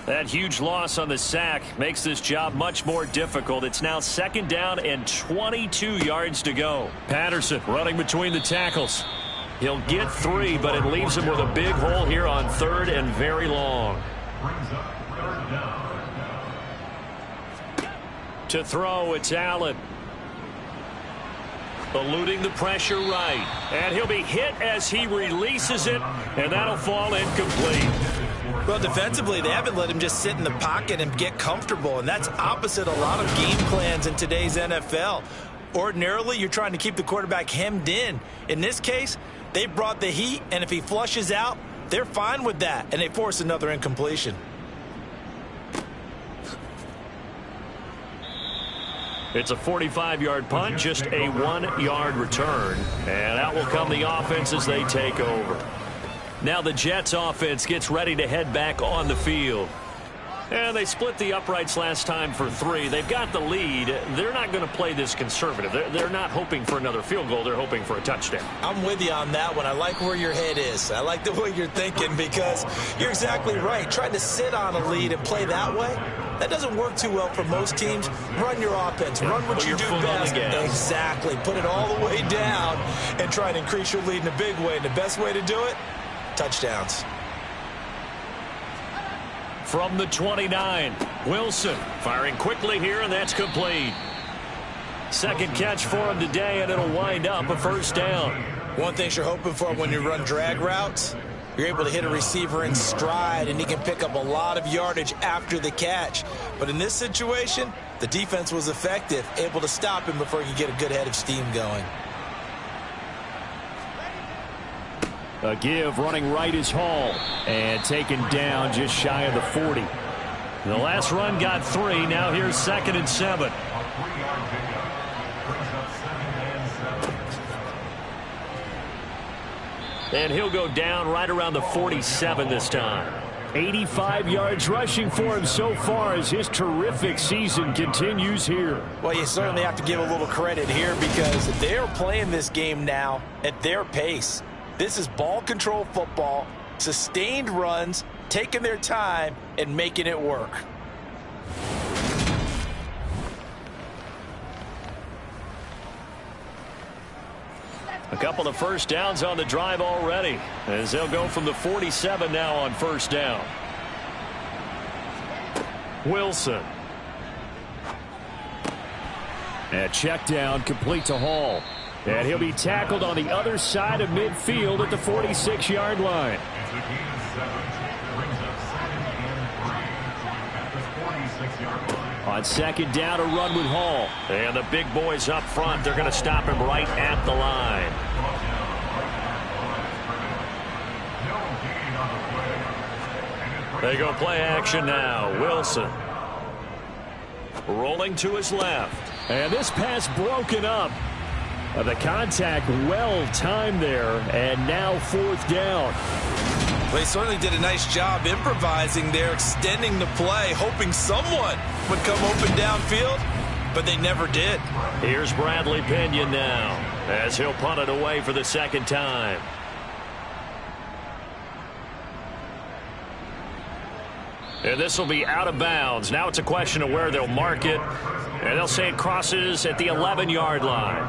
That huge loss on the sack makes this job much more difficult. It's now 2nd down and 22 yards to go. Patterson running between the tackles. He'll get 3, but it leaves him with a big hole here on 3rd and very long. To throw, it's Allen. Eluding the pressure right. And he'll be hit as he releases it, and that'll fall incomplete.
Well, defensively, they haven't let him just sit in the pocket and get comfortable, and that's opposite a lot of game plans in today's NFL. Ordinarily, you're trying to keep the quarterback hemmed in. In this case, they brought the heat, and if he flushes out, they're fine with that, and they force another incompletion.
It's a 45-yard punt, just a 1-yard return, and out will come the offense as they take over. Now the Jets offense gets ready to head back on the field. And they split the uprights last time for 3. They've got the lead. They're not going to play this conservative. They're not hoping for another field goal. They're hoping for a touchdown.
I'm with you on that one. I like where your head is. I like the way you're thinking because you're exactly right. Trying to sit on a lead and play that way, that doesn't work too well for most teams. Run your offense. Run what you do best. Exactly. Put it all the way down and try to increase your lead in a big way. And the best way to do it, touchdowns.
From the 29, Wilson firing quickly here, and that's complete. 2nd catch for him today, and it'll wind up a 1st down.
One thing you're hoping for when you run drag routes, you're able to hit a receiver in stride, and he can pick up a lot of yardage after the catch. But in this situation, the defense was effective, able to stop him before he could get a good head of steam going.
A give running right is Hall, and taken down just shy of the 40. The last run got 3. Now here's 2nd and 7. And he'll go down right around the 47 this time. 85 yards rushing for him so far as his terrific season continues here.
Well, you certainly have to give a little credit here because they're playing this game now at their pace. This is ball control football, sustained runs, taking their time, and making it work.
A couple of 1st downs on the drive already, as they'll go from the 47 now on 1st down. Wilson. And check down, complete to Hall. And he'll be tackled on the other side of midfield at the 46-yard line.
It's a gain of 7. Brings up 2nd and 3 at the 46-yard line.
On second down, a run with Hall. And the big boys up front, they're going to stop him right at the line. They go play action now. Wilson. Rolling to his left. And this pass broken up. The contact well timed there. And now 4th down.
Well, he certainly did a nice job improvising there, extending the play, hoping someone would come open downfield, but they never did.
Here's Bradley Pinion now as he'll punt it away for the 2nd time. And this will be out of bounds. Now it's a question of where they'll mark it. And they'll say it crosses at the 11-yard line.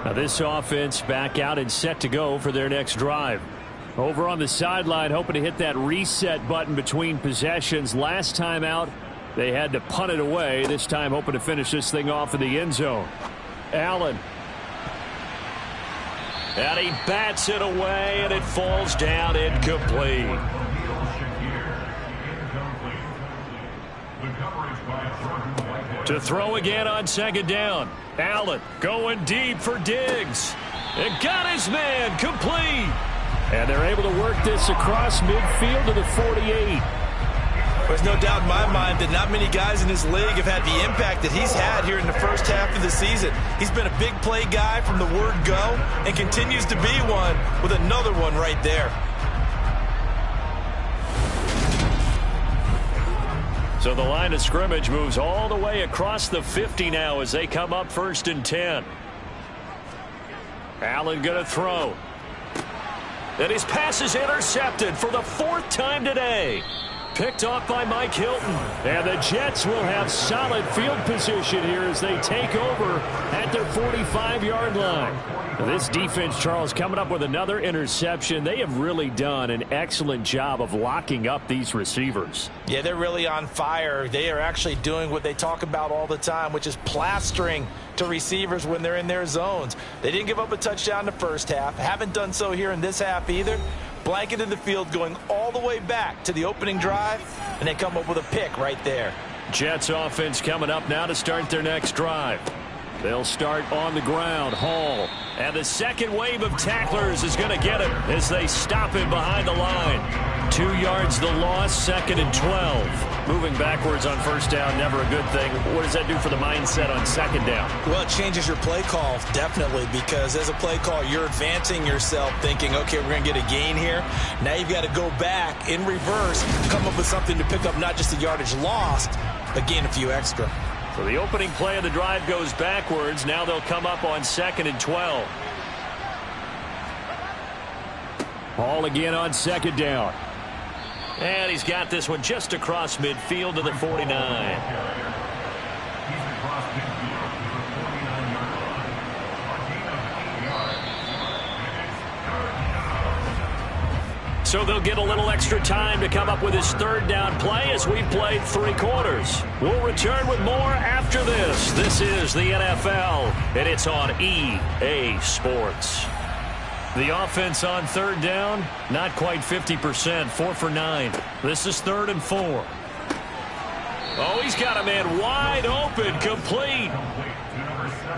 Now this offense back out and set to go for their next drive. Over on the sideline, hoping to hit that reset button between possessions. Last time out, they had to punt it away. This time hoping to finish this thing off in the end zone. Allen. And he bats it away, and it falls down incomplete. To throw again on 2nd down. Allen going deep for Diggs. And got his man complete. And they're able to work this across midfield to the 48.
There's no doubt in my mind that not many guys in this league have had the impact that he's had here in the first half of the season. He's been a big play guy from the word go and continues to be one with another one right there.
So the line of scrimmage moves all the way across the 50 now as they come up 1st and 10. Allen going to throw. And his pass is intercepted for the 4th time today. Picked off by Mike Hilton. And the Jets will have solid field position here as they take over at their 45-yard line. This defense, Charles, coming up with another interception. They have really done an excellent job of locking up these receivers.
Yeah, they're really on fire. They are actually doing what they talk about all the time, which is plastering to receivers when they're in their zones. They didn't give up a touchdown in the first half. Haven't done so here in this half either. Blanketed the field going all the way back to the opening drive, and they come up with a pick right there.
Jets offense coming up now to start their next drive. They'll start on the ground. Hall. And the second wave of tacklers is going to get him as they stop him behind the line. 2 yards the loss, 2nd and 12. Moving backwards on 1st down, never a good thing. What does that do for the mindset on 2nd down?
Well, it changes your play call, definitely, because as a play call, you're advancing yourself thinking, okay, we're going to get a gain here. Now you've got to go back in reverse, come up with something to pick up not just the yardage lost, but gain a few extra.
So the opening play of the drive goes backwards. Now they'll come up on 2nd and 12. Hall again on 2nd down. And he's got this one just across midfield to the 49. So they'll get a little extra time to come up with his 3rd down play as we've played 3 quarters. We'll return with more after this. This is the NFL, and it's on EA Sports. The offense on 3rd down, not quite 50%, 4 for 9. This is 3rd and 4. Oh, he's got a man wide open, complete.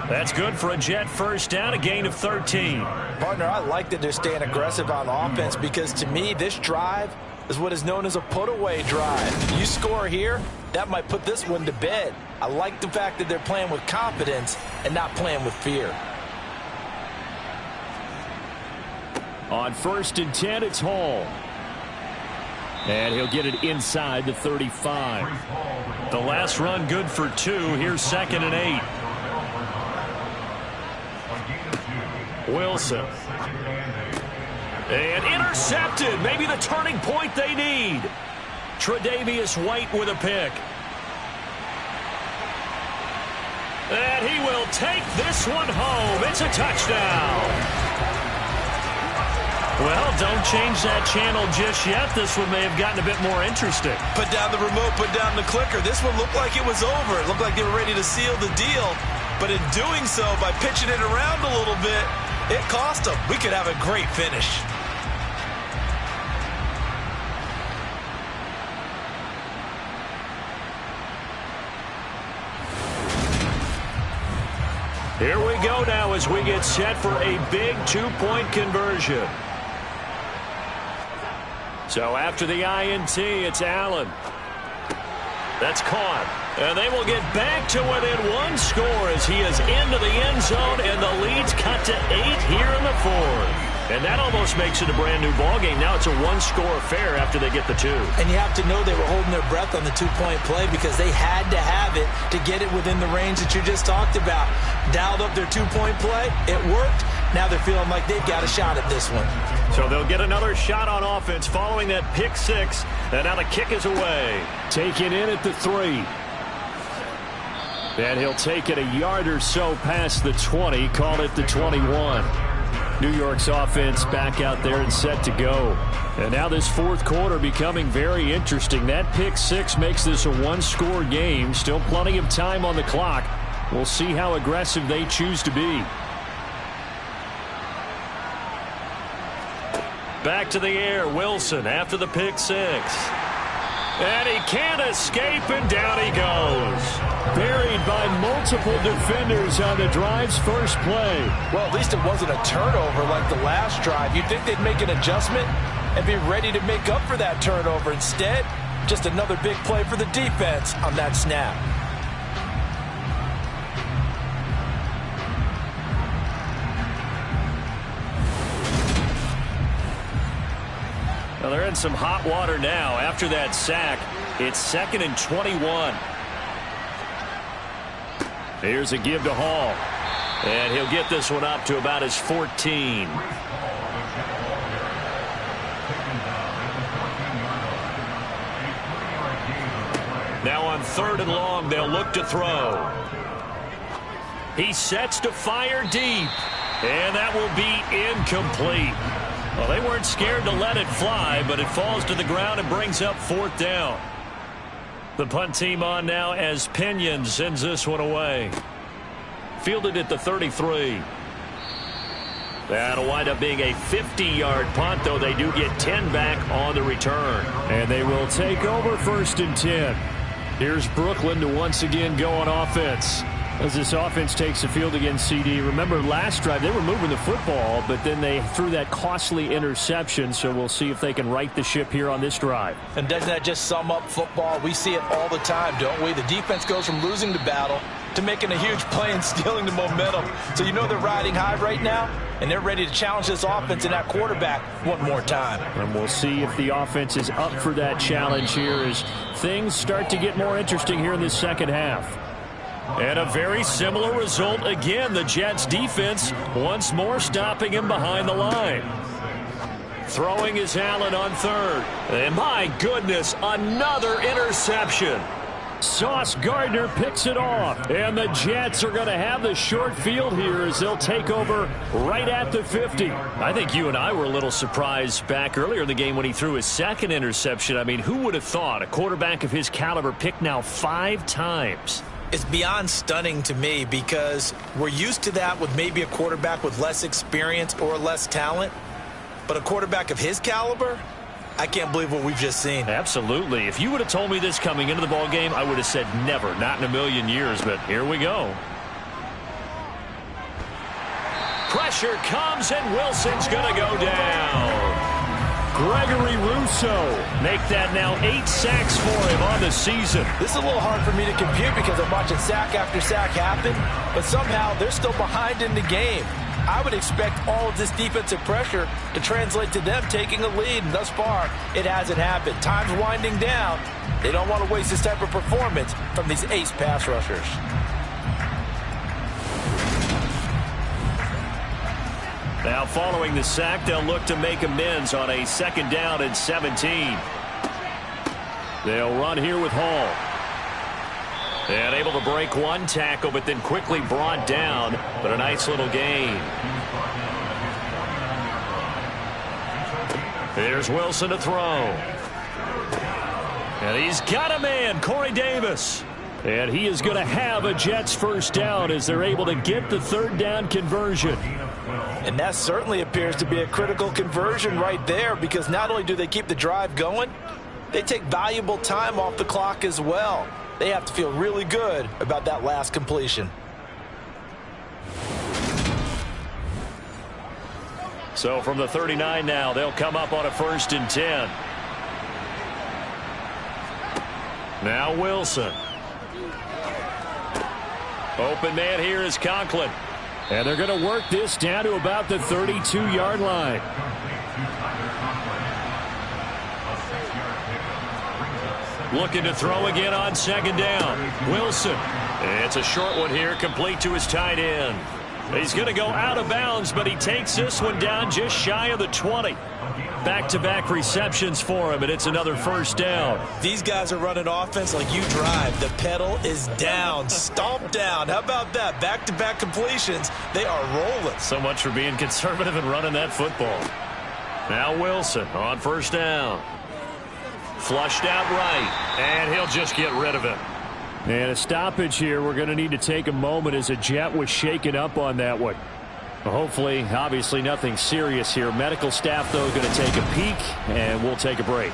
That's good for a Jet 1st down, a gain of 13.
Partner, I like that they're staying aggressive on offense because to me, this drive is what is known as a put-away drive. You score here, that might put this one to bed. I like the fact that they're playing with confidence and not playing with fear.
On 1st and 10, it's Hall. And he'll get it inside the 35. The last run good for 2. Here's 2nd and 8. Wilson. And intercepted. Maybe the turning point they need. Tre'Davious White with a pick. And he will take this one home. It's a touchdown. Well, don't change that channel just yet. This one may have gotten a bit more interesting.
Put down the remote, put down the clicker. This one looked like it was over. It looked like they were ready to seal the deal. But in doing so, by pitching it around a little bit, it cost them. We could have a great finish.
Here we go now as we get set for a big two-point conversion. So after the INT, it's Allen. That's caught. And they will get back to within one score as he is into the end zone, and the lead's cut to 8 here in the fourth. And that almost makes it a brand-new ballgame. Now it's a one-score affair after they get the two.
And you have to know they were holding their breath on the two-point play because they had to have it to get it within the range that you just talked about. Dialed up their two-point play. It worked. Now they're feeling like they've got a shot at this one.
So they'll get another shot on offense following that pick six. And now the kick is away. Taken in at the 3. And he'll take it a yard or so past the 20. Call it the 21. New York's offense back out there and set to go. And now this fourth quarter becoming very interesting. That pick six makes this a one-score game. Still plenty of time on the clock. We'll see how aggressive they choose to be. Back to the air, Wilson after the pick six. And he can't escape, and down he goes. Buried by multiple defenders on the drive's first play.
Well, at least it wasn't a turnover like the last drive. You'd think they'd make an adjustment and be ready to make up for that turnover. Instead, just another big play for the defense on that snap.
Well, they're in some hot water now. After that sack, it's 2nd and 21. Here's a give to Hall. And he'll get this one up to about his 14. Now on 3rd and long, they'll look to throw. He sets to fire deep. And that will be incomplete. Well, they weren't scared to let it fly, but it falls to the ground and brings up 4th down. The punt team on now as Pinion sends this one away. Fielded at the 33. That'll wind up being a 50-yard punt, though they do get 10 back on the return. And they will take over 1st and 10. Here's Brooklyn to once again go on offense. As this offense takes the field against CD. Remember last drive they were moving the football, but then they threw that costly interception, so we'll see if they can right the ship here on this drive.
And doesn't that just sum up football? We see it all the time, don't we? The defense goes from losing the battle to making a huge play and stealing the momentum. So you know they're riding high right now, and they're ready to challenge this offense and that quarterback one more time.
And we'll see if the offense is up for that challenge here as things start to get more interesting here in the second half. And a very similar result again. The Jets defense once more stopping him behind the line. Throwing is Allen on 3rd. And my goodness, another interception. Sauce Gardner picks it off. And the Jets are going to have the short field here as they'll take over right at the 50. I think you and I were a little surprised back earlier in the game when he threw his 2nd interception. I mean, who would have thought a quarterback of his caliber picked now 5 times?
It's beyond stunning to me because we're used to that with maybe a quarterback with less experience or less talent. But a quarterback of his caliber, I can't believe what we've just seen.
Absolutely. If you would have told me this coming into the ball game, I would have said never, not in a million years. But here we go. Pressure comes, and Wilson's going to go down. Gregory Rousseau make that now 8 sacks for him on the season.
This is a little hard for me to compute because I'm watching sack after sack happen, but somehow they're still behind in the game. I would expect all of this defensive pressure to translate to them taking a lead, and thus far, it hasn't happened. Time's winding down. They don't want to waste this type of performance from these ace pass rushers.
Now following the sack, they'll look to make amends on a 2nd down and 17. They'll run here with Hall. And able to break one tackle, but then quickly brought down. But a nice little gain. Here's Wilson to throw. And he's got a man, Corey Davis. And he is going to have a Jets first down as they're able to get the third down conversion.
And that certainly appears to be a critical conversion right there, because not only do they keep the drive going, they take valuable time off the clock as well. They have to feel really good about that last completion.
So from the 39 now, they'll come up on a 1st and 10. Now Wilson. Open man here is Conklin. And they're going to work this down to about the 32-yard line. Looking to throw again on 2nd down. Wilson. It's a short one here, complete to his tight end. He's going to go out of bounds, but he takes this one down just shy of the 20. Back-to-back receptions for him, and it's another 1st down.
These guys are running offense like you drive. The pedal is down, stomp down. How about that? Back-to-back completions. They are rolling.
So much for being conservative and running that football. Now Wilson on 1st down. Flushed out right, and he'll just get rid of it. And a stoppage here. We're going to need to take a moment as a Jet was shaken up on that one. Hopefully, obviously nothing serious here. Medical staff, though, going to take a peek, and we'll take a break.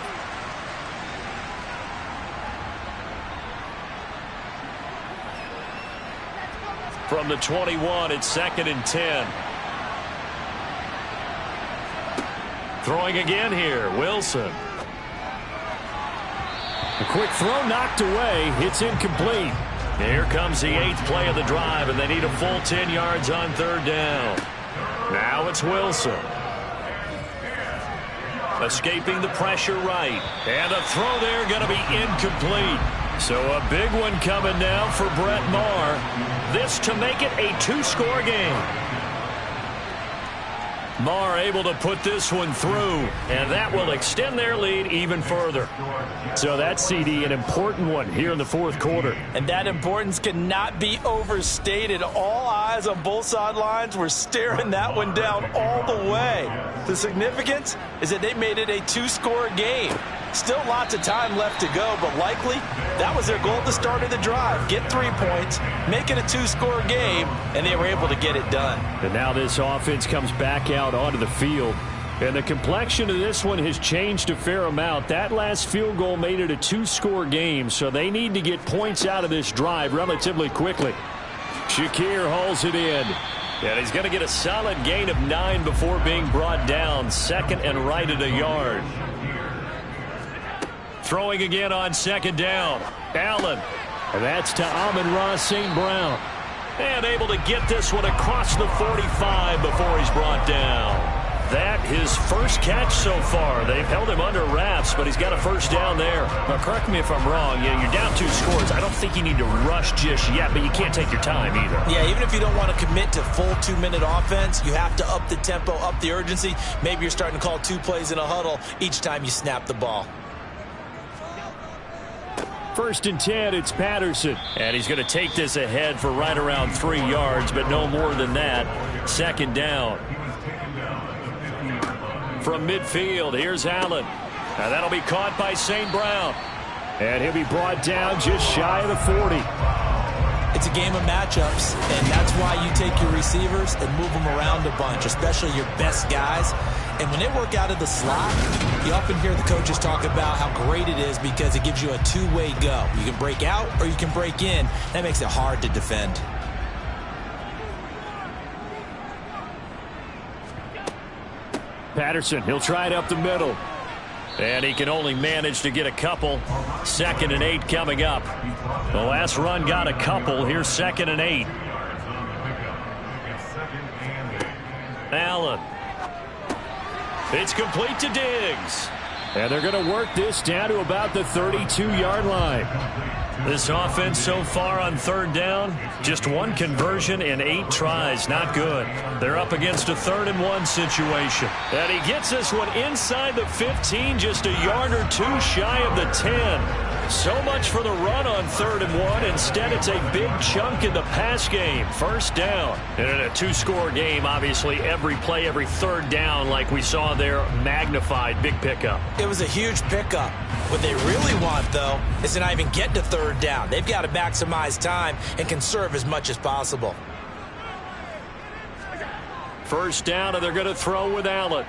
From the 21, it's 2nd and 10. Throwing again here, Wilson. A quick throw knocked away. It's incomplete. Here comes the 8th play of the drive, and they need a full 10 yards on 3rd down. Now it's Wilson. Escaping the pressure right. And a throw there going to be incomplete. So a big one coming now for Brett Maher. This to make it a 2-score game. Maher able to put this one through, and that will extend their lead even further. So that's, CD, an important one here in the 4th quarter.
And that importance cannot be overstated. All eyes on both sidelines were staring that one down all the way. The significance is that they made it a 2-score game. Still lots of time left to go, but likely that was their goal at the start of the drive. Get 3 points, make it a 2-score game, and they were able to get it done.
And now this offense comes back out onto the field. And the complexion of this one has changed a fair amount. That last field goal made it a 2-score game, so they need to get points out of this drive relatively quickly. Shakir hauls it in. And he's going to get a solid gain of 9 before being brought down. 2nd and right at a yard. Throwing again on 2nd down. Allen. And that's to Amon-Ra St. Brown. And able to get this one across the 45 before he's brought down. That his first catch so far. They've held him under wraps, but he's got a 1st down there. Now, correct me if I'm wrong. You're down 2 scores. I don't think you need to rush just yet, but you can't take your time either.
Yeah, even if you don't want to commit to full 2-minute offense, you have to up the tempo, up the urgency. Maybe you're starting to call 2 plays in a huddle each time you snap the ball.
1st and 10, it's Patterson. And he's going to take this ahead for right around 3 yards, but no more than that. 2nd down. From midfield, here's Allen. Now that'll be caught by St. Brown. And he'll be brought down just shy of the 40.
It's a game of matchups, and that's why you take your receivers and move them around a bunch, especially your best guys. And when they work out of the slot, you often hear the coaches talk about how great it is because it gives you a 2-way go. You can break out or you can break in. That makes it hard to defend.
Patterson, he'll try it up the middle. And he can only manage to get a couple. 2nd and 8 coming up. The last run got a couple. Here's 2nd and 8. Allen. It's complete to Diggs. And they're going to work this down to about the 32-yard line. This offense so far on 3rd down, just 1 conversion and 8 tries. Not good. They're up against a 3rd and 1 situation. And he gets this one inside the 15, just a yard or 2 shy of the 10. So much for the run on 3rd and 1. Instead, it's a big chunk in the pass game. First down. And in a 2-score game, obviously, every play, every 3rd down, like we saw there, magnified. Big pickup.
It was a huge pickup. What they really want, though, is to not even get to 3rd down. They've got to maximize time and conserve as much as possible.
First down, and they're going to throw with Allen.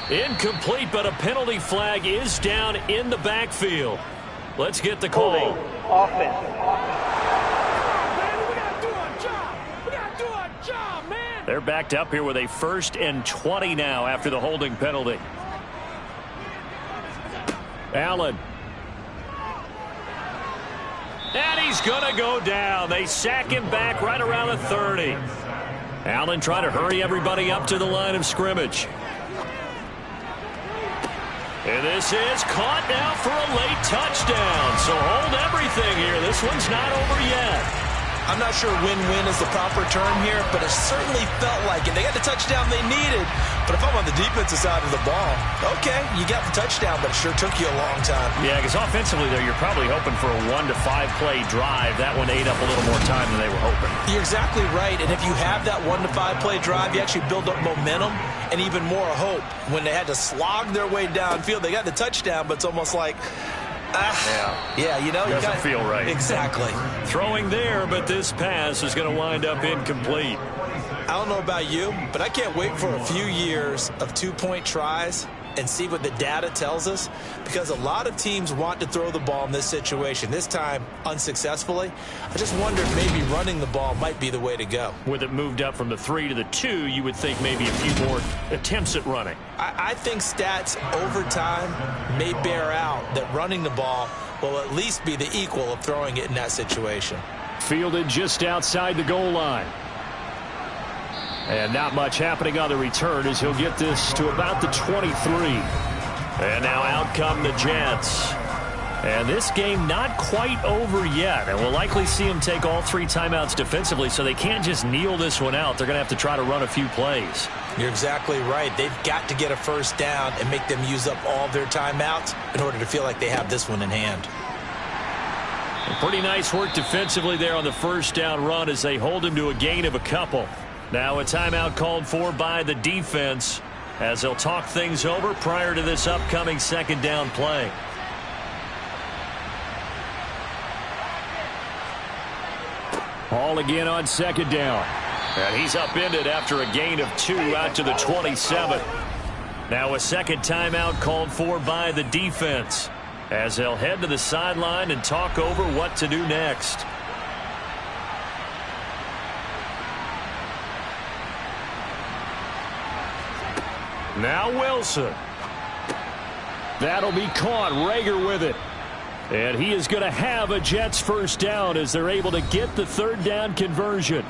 Incomplete, but a penalty flag is down in the backfield. Let's get the call.
Offense.
They're backed up here with a 1st and 20 now after the holding penalty. Allen. And he's going to go down. They sack him back right around the 30. Allen trying to hurry everybody up to the line of scrimmage. And this is caught now for a late touchdown. So hold everything here. This one's not over yet.
I'm not sure win-win is the proper term here, but it certainly felt like it. They got the touchdown they needed, but if I'm on the defensive side of the ball, okay, you got the touchdown, but it sure took you a long time.
Yeah, because offensively, though, you're probably hoping for a 1 to 5 play drive. That one ate up a little more time than they were hoping.
You're exactly right, and if you have that 1 to 5 play drive, you actually build up momentum and even more hope. When they had to slog their way downfield, they got the touchdown, but it's almost like, yeah, you know,
doesn't feel right.
Exactly.
Throwing there, but this pass is going to wind up incomplete.
I don't know about you, but I can't wait for a few years of 2-point tries and see what the data tells us, because a lot of teams want to throw the ball in this situation, this time unsuccessfully. I just wonder if maybe running the ball might be the way to go.
With it moved up from the 3 to the 2, you would think maybe a few more attempts at running.
I think stats over time may bear out that running the ball will at least be the equal of throwing it in that situation.
Fielded just outside the goal line. And not much happening on the return as he'll get this to about the 23. And now out come the Jets. And this game not quite over yet. And we'll likely see him take all 3 timeouts defensively, so they can't just kneel this one out. They're going to have to try to run a few plays.
You're exactly right. They've got to get a first down and make them use up all their timeouts in order to feel like they have this one in hand.
Pretty nice work defensively there on the first down run as they hold him to a gain of a couple. Now a timeout called for by the defense as they'll talk things over prior to this upcoming 2nd down play. Hall again on 2nd down. And he's upended after a gain of 2 out to the 27. Now a 2nd timeout called for by the defense as they'll head to the sideline and talk over what to do next. Now Wilson. That'll be caught. Rager with it. And he is going to have a Jets first down as they're able to get the 3rd down conversion.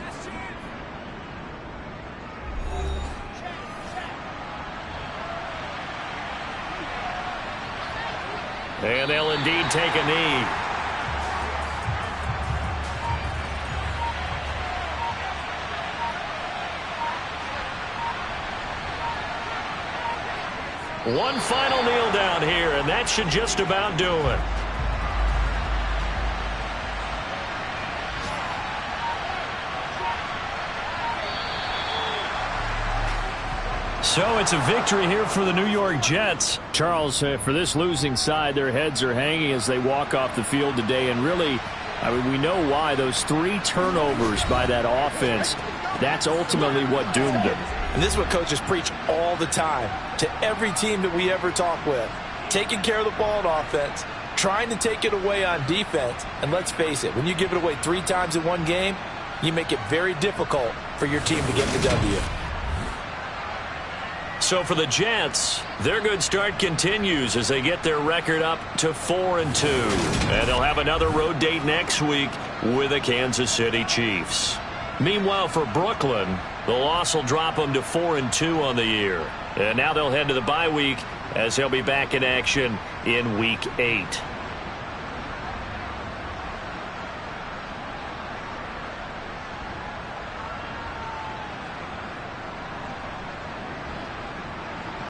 And they'll indeed take a knee. One final kneel down here, and that should just about do it. So it's a victory here for the New York Jets. Charles, for this losing side, their heads are hanging as they walk off the field today. And really, I mean, we know why. Those 3 turnovers by that offense, that's ultimately what doomed them.
And this is what coaches preach all the time to every team that we ever talk with. Taking care of the ball on offense, trying to take it away on defense. And let's face it, when you give it away 3 times in one game, you make it very difficult for your team to get the W.
So for the Jets, their good start continues as they get their record up to 4-2. And they'll have another road date next week with the Kansas City Chiefs. Meanwhile, for Brooklyn, the loss will drop them to 4-2 on the year. And now they'll head to the bye week as they'll be back in action in Week 8.